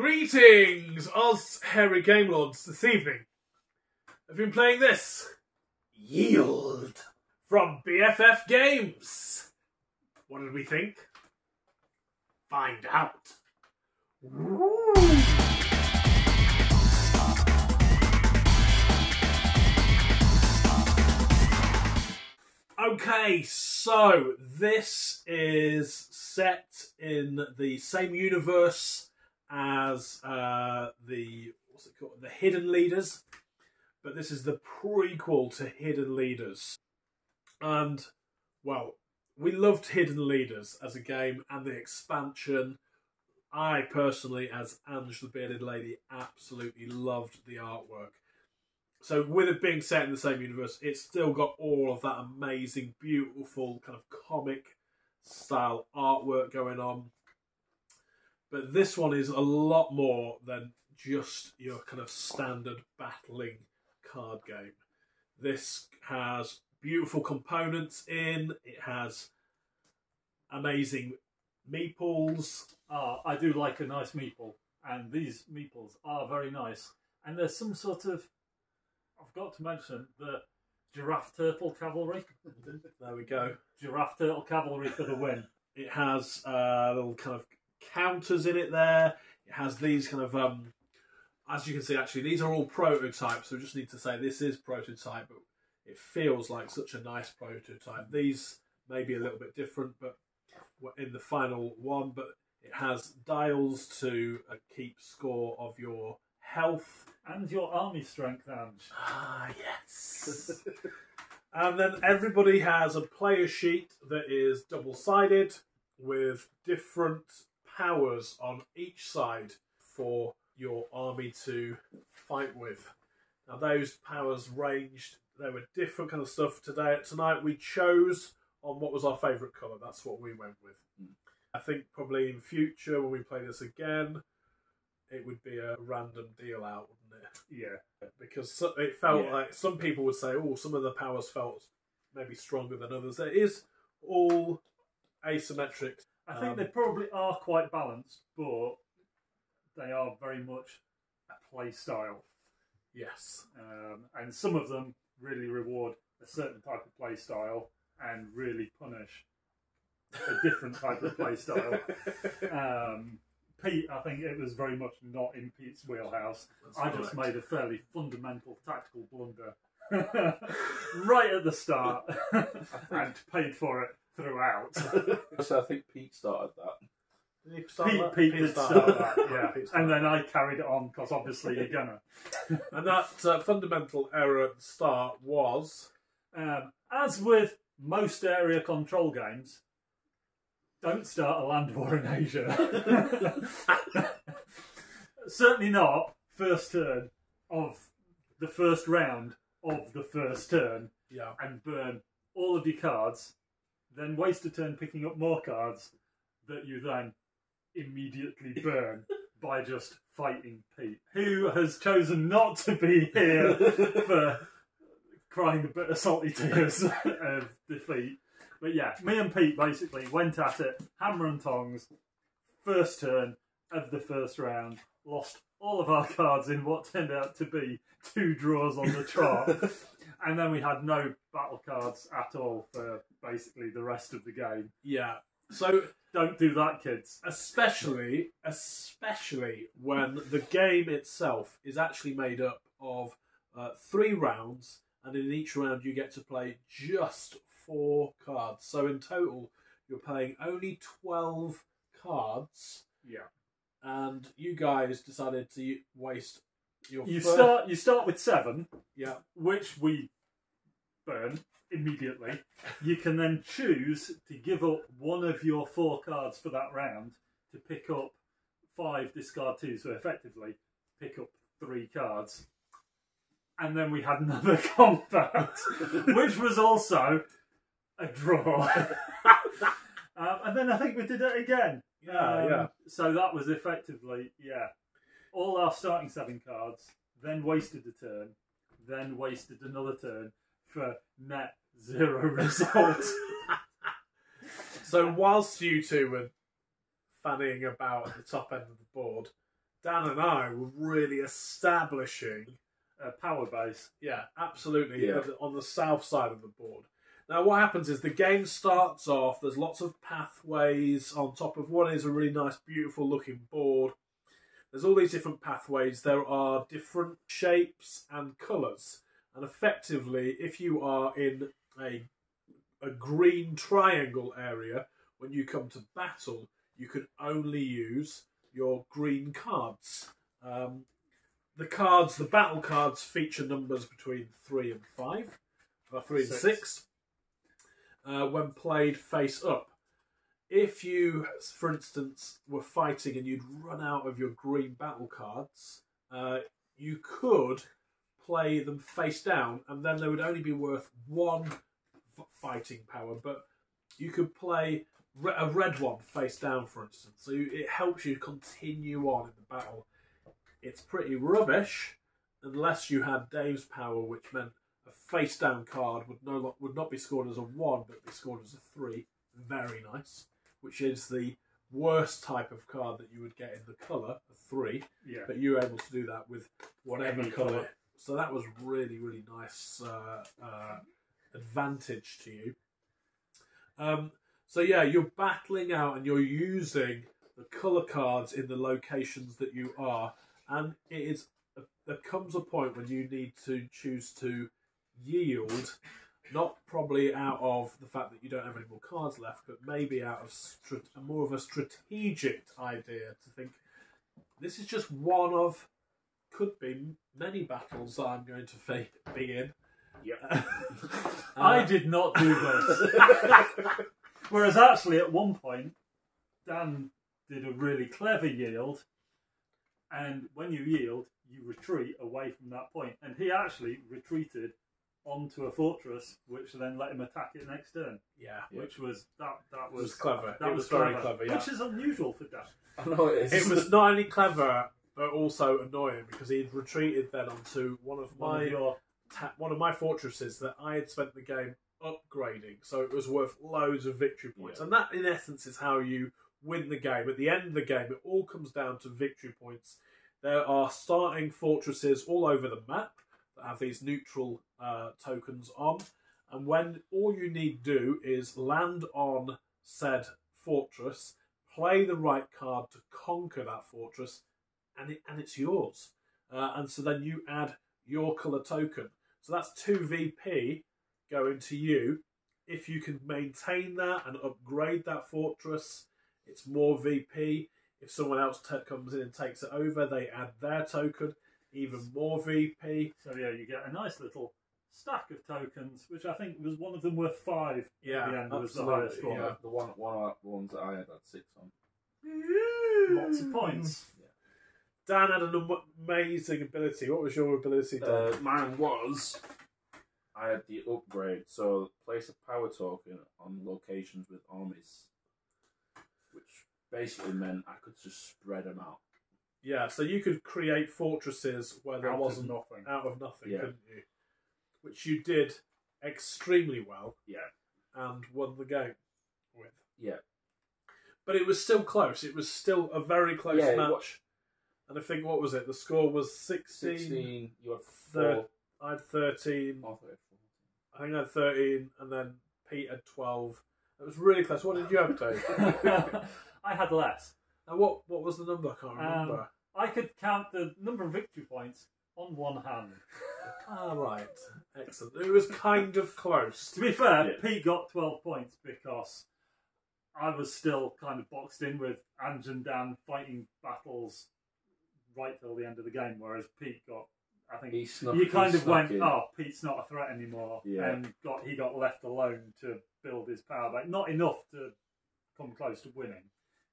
Greetings, us hairy game lords. This evening, I've been playing this Yield from BFF Games. What did we think? Find out. Woo. Okay, so this is set in the same universe as what's it called? The Hidden Leaders, but this is the prequel to Hidden Leaders. And well, we loved Hidden Leaders as a game and the expansion. I personally, as Ange the Bearded Lady, absolutely loved the artwork. So with it being set in the same universe, it's still got all of that amazing, beautiful kind of comic style artwork going on. But this one is a lot more than just your kind of standard battling card game. This has beautiful components in. It has amazing meeples. I do like a nice meeple, and these meeples are very nice. And there's some sort of, I've got to mention, the Giraffe Turtle Cavalry. There we go. Giraffe Turtle Cavalry for the win. It has little kind of counters in it there. It has these kind of, as you can see, actually, these are all prototypes. So we just need to say this is prototype, but it feels like such a nice prototype. These may be a little bit different, but in the final one, but it has dials to keep score of your health. And your army strength, Ange. Ah, yes. And then everybody has a player sheet that is double-sided with different powers on each side for your army to fight with. Now those powers ranged, they were different kind of stuff. Tonight we chose on what was our favourite colour. That's what we went with. I think probably in future when we play this again, it would be a random deal out, wouldn't it? Yeah. Because it felt like some people would say, oh, some of the powers felt maybe stronger than others. It is all asymmetric. I think they probably are quite balanced, but they are very much a play style. Yes. And some of them really reward a certain type of play style and really punish a different type of play style. Pete, I think it was very much not in Pete's wheelhouse. I just made a fairly fundamental tactical blunder right at the start and paid for it throughout. So I think Pete started that. Did he start that? Pete did start that, yeah. And then I that. carried it on because obviously you're gonna. And that fundamental error at the start was, as with most area control games, don't start a land war in Asia. Certainly not first turn of the first round of the first turn. Yeah. And burn all of your cards, then waste a turn picking up more cards that you then immediately burn by just fighting Pete, who has chosen not to be here for crying the bitter salty tears of defeat. But yeah, me and Pete basically went at it, hammer and tongs, first turn of the first round, lost all of our cards in what turned out to be 2 draws on the trot, and then we had no battle cards at all for basically the rest of the game. Yeah. So don't do that, kids. Especially when the game itself is actually made up of 3 rounds, and in each round you get to play just 4 cards. So in total, you're playing only 12 cards. Yeah. And you guys decided to waste your. You start with 7. Yeah. Which we burn immediately. You can then choose to give up one of your 4 cards for that round to pick up 5, discard 2. So effectively, pick up 3 cards. And then we had another combat, which was also a draw. And then I think we did it again. Yeah. So that was effectively, all our starting 7 cards, then wasted a turn, then wasted another turn for net 0 results. So whilst you two were fanning about at the top end of the board, Dan and I were really establishing. Power base. Yeah, absolutely. Yeah. On the south side of the board. Now, what happens is the game starts off. There's lots of pathways on top of what is a really nice, beautiful looking board. There's all these different pathways. There are different shapes and colours. And effectively, if you are in a green triangle area, when you come to battle, you can only use your green cards. The battle cards feature numbers between 3 and 5, or 3 and 6, when played face up. If you, for instance, were fighting and you'd run out of your green battle cards, you could play them face down, and then they would only be worth 1 fighting power, but you could play a red one face down, for instance. So it helps you continue on in the battle. It's pretty rubbish unless you had Dave's power, which meant a face down card would not be scored as a 1, but be scored as a 3. Very nice. Which is the worst type of card that you would get in the colour, a 3. Yeah. But you were able to do that with whatever Any colour. colour. So that was really, really nice advantage to you. So yeah, you're battling out and you're using the colour cards in the locations that you are. And there comes a point when you need to choose to yield, not probably out of the fact that you don't have any more cards left, but maybe out of more of a strategic idea to think, this is just one of, could be many battles that I'm going to be in. Yep. I did not do this. Whereas actually at one point, Dan did a really clever yield, and when you yield, you retreat away from that point. And he actually retreated onto a fortress, which then let him attack it next turn. Yeah. Which was that It was clever. That It was very clever, yeah. Which is unusual for Dan. I know it is. It was not only clever, but also annoying, because he'd retreated then onto one of my fortresses that I had spent the game upgrading, so it was worth loads of victory points. Yeah. And that, in essence, is how you win the game. At the end of the game, it all comes down to victory points. There are starting fortresses all over the map that have these neutral tokens on, and when all you need to do is land on said fortress, play the right card to conquer that fortress, and it's yours. And so then you add your colour token. So that's 2 VP going to you. If you can maintain that and upgrade that fortress, it's more VP. If someone else comes in and takes it over, they add their token, even more VP. So yeah, you get a nice little stack of tokens, which I think was one of them worth 5. Yeah, at the end was the absolutely, highest one. Yeah, the one of the ones that I had 6 on. Lots of points. Dan had an amazing ability. What was your ability, Dan? Mine was, I had the upgrade, so place a power token on locations with armies, which basically meant I could just spread them out. Yeah, so you could create fortresses where there wasn't nothing. out of nothing, Yeah. couldn't you? Which you did extremely well Yeah. and won the game with. Yeah. But it was still close. It was still a very close Yeah, it match. And I think, what was it? The score was 16. 16, you had 4. I had 13. Oh, 14. I think I had 13, and then Pete had 12. It was really close. What did you have, Dave? I had less. And what was the number? I can't remember. I could count the number of victory points on one hand. Ah, right. Excellent. It was kind of close. To be fair, Yeah. Pete got 12 points because I was still kind of boxed in with Ange and Dan fighting battles right till the end of the game, whereas Pete got, I think, you kind of went, oh, Pete's not a threat anymore, Yeah. and he got left alone to build his power back. Not enough to come close to winning,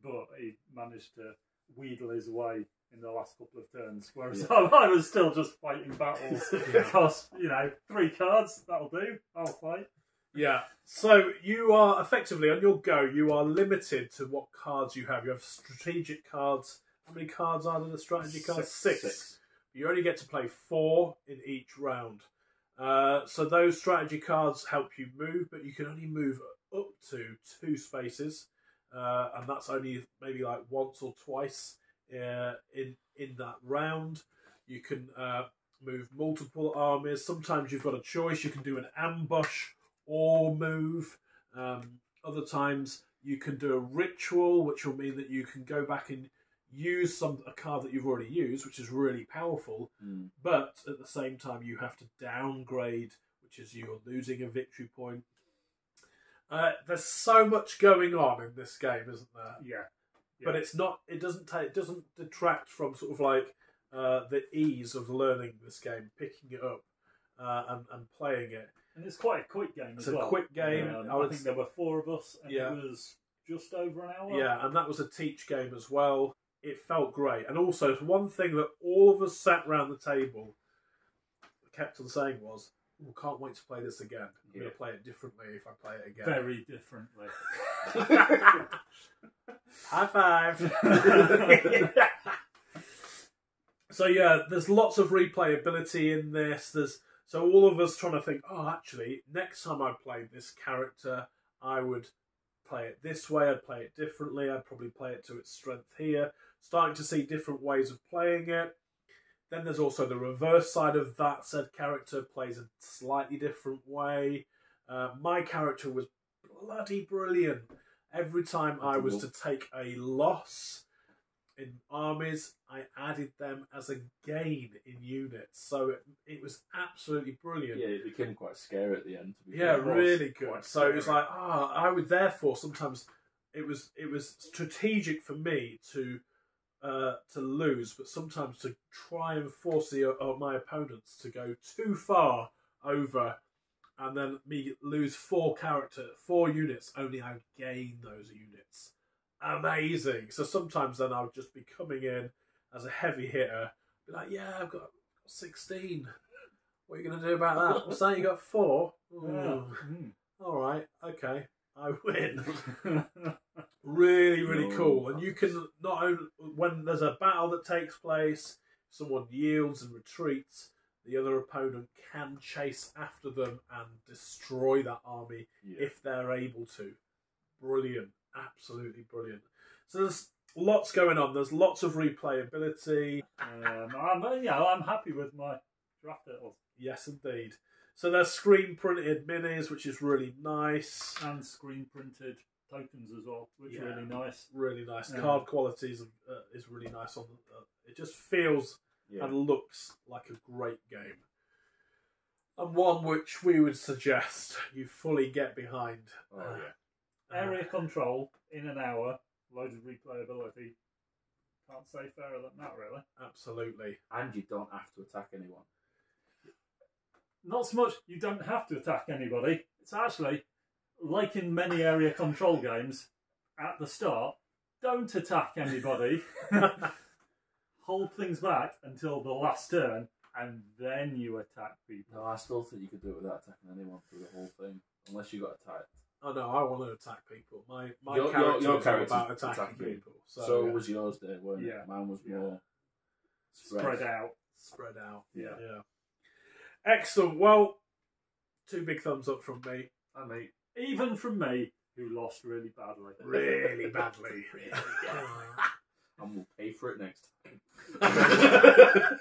but he managed to wheedle his way in the last couple of turns, whereas I was still just fighting battles because, 3 cards, that'll do, I'll fight. Yeah. So you are effectively, on your go, you are limited to what cards you have. You have strategic cards. How many cards are there in the strategy cards? 6. You only get to play 4 in each round. So those strategy cards help you move, but you can only move up to 2 spaces. And that's only maybe like once or twice in You can move multiple armies. Sometimes you've got a choice. You can do an ambush or move. Other times you can do a ritual, which will mean that you can go back and use a card that you've already used, which is really powerful. But at the same time, you have to downgrade, which is you're losing a victory point. There's so much going on in this game, isn't there? Yeah. But it's not. It doesn't detract from sort of like the ease of learning this game, picking it up and playing it. And it's quite a quick game as well. It's a quick game. I think there were 4 of us, and Yeah. it was just over an hour. Yeah, and that was a teach game as well. It felt great. And also, one thing that all of us sat around the table kept on saying was, "Oh, can't wait to play this again. I'm going to play it differently if I play it again." Very differently. High five. So yeah, there's lots of replayability in this. So all of us trying to think, oh, actually, next time I played this character, I would play it this way. I'd play it differently. I'd probably play it to its strength here. Starting to see different ways of playing it. Then there's also the reverse side of that. Said character plays a slightly different way. My character was bloody brilliant. Every time I was to take a loss in armies, I added them as a gain in units. So it was absolutely brilliant. Yeah, it became quite scary at the end. To be Yeah, fair. really good. So it was like, I would therefore sometimes it was strategic for me to lose, but sometimes to try and force my opponents to go too far over, and then me lose 4 units. Only I gain those units. Amazing. So sometimes then I would just be coming in as a heavy hitter, be like, yeah, I've got 16. What are you going to do about that? What's that? You got 4? All right, okay, I win. Really, really cool. And you can not only, when there's a battle that takes place, someone yields and retreats, the other opponent can chase after them and destroy that army if they're able to. Brilliant. Absolutely brilliant. So there's lots going on. There's lots of replayability. I'm happy with my draft turtles. Yes, indeed. So there's screen printed minis, which is really nice. And screen printed tokens as well, which are really nice. Really nice. Card quality is really nice. It just feels and looks like a great game. And one which we would suggest you fully get behind. Oh, yeah. Area control in an hour, loads of replayability. Can't say fairer than that, really. Absolutely. And you don't have to attack anyone. Not so much you don't have to attack anybody. It's actually, like in many area control games, at the start, don't attack anybody. Hold things back until the last turn, and then you attack people. No, I still think you could do it without attacking anyone through the whole thing, unless you got attacked. Oh no, I want to attack people. My Your character's character's all about attacking people. So was yours there, weren't it? Mine was more spread out. Spread out. Yeah. Excellent. Well, 2 big thumbs up from me. I mean, even from me, who lost really badly. Really badly. And we'll pay for it next time.